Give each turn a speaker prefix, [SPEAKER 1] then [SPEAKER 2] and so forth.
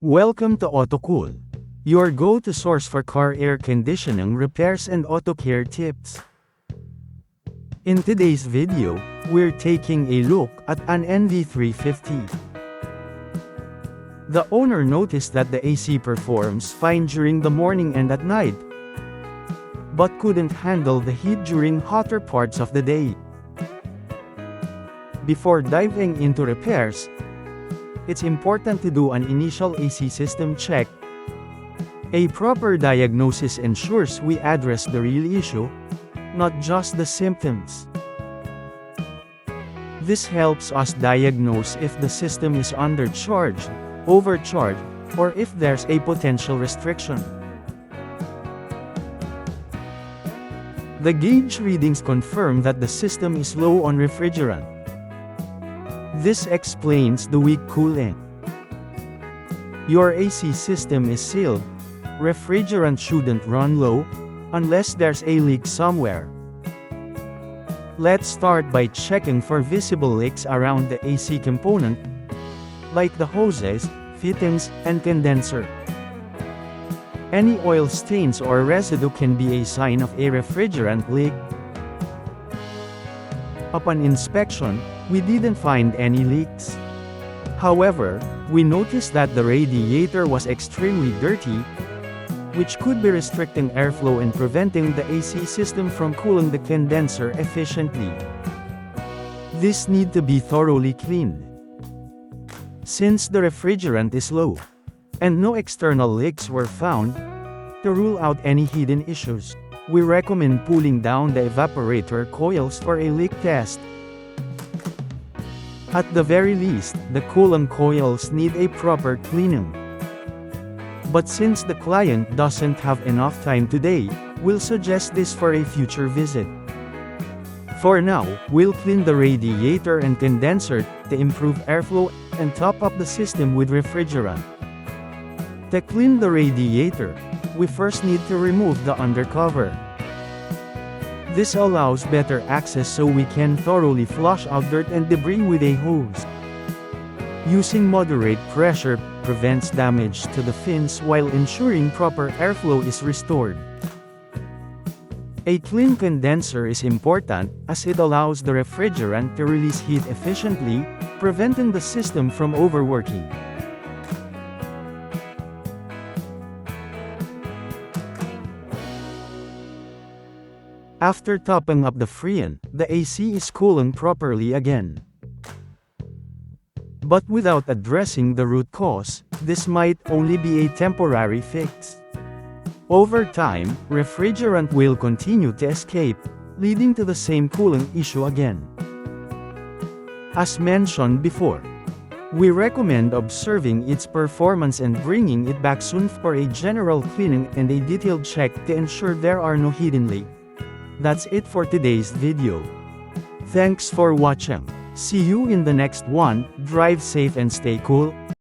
[SPEAKER 1] Welcome to Autocool, your go-to source for car air conditioning repairs and auto care tips. In today's video, we're taking a look at an NV350. The owner noticed that the AC performs fine during the morning and at night, but couldn't handle the heat during hotter parts of the day. Before diving into repairs, it's important to do an initial AC system check. A proper diagnosis ensures we address the real issue, not just the symptoms. This helps us diagnose if the system is undercharged, overcharged, or if there's a potential restriction. The gauge readings confirm that the system is low on refrigerant. This explains the weak cooling. Your AC system is sealed. Refrigerant shouldn't run low, unless there's a leak somewhere. Let's start by checking for visible leaks around the AC component, like the hoses, fittings, and condenser. Any oil stains or residue can be a sign of a refrigerant leak. Upon inspection, we didn't find any leaks. However, we noticed that the radiator was extremely dirty, which could be restricting airflow and preventing the AC system from cooling the condenser efficiently. This needs to be thoroughly cleaned. Since the refrigerant is low, and no external leaks were found, to rule out any hidden issues, we recommend pulling down the evaporator coils for a leak test. At the very least, the coolant coils need a proper cleaning. But since the client doesn't have enough time today, we'll suggest this for a future visit. For now, we'll clean the radiator and condenser to improve airflow and top up the system with refrigerant. To clean the radiator, we first need to remove the undercover. This allows better access so we can thoroughly flush out dirt and debris with a hose. Using moderate pressure prevents damage to the fins while ensuring proper airflow is restored. A clean condenser is important as it allows the refrigerant to release heat efficiently, preventing the system from overworking. After topping up the Freon, the AC is cooling properly again. But without addressing the root cause, this might only be a temporary fix. Over time, refrigerant will continue to escape, leading to the same cooling issue again. As mentioned before, we recommend observing its performance and bringing it back soon for a general cleaning and a detailed check to ensure there are no hidden leaks. That's it for today's video. Thanks for watching. See you in the next one. Drive safe and stay cool.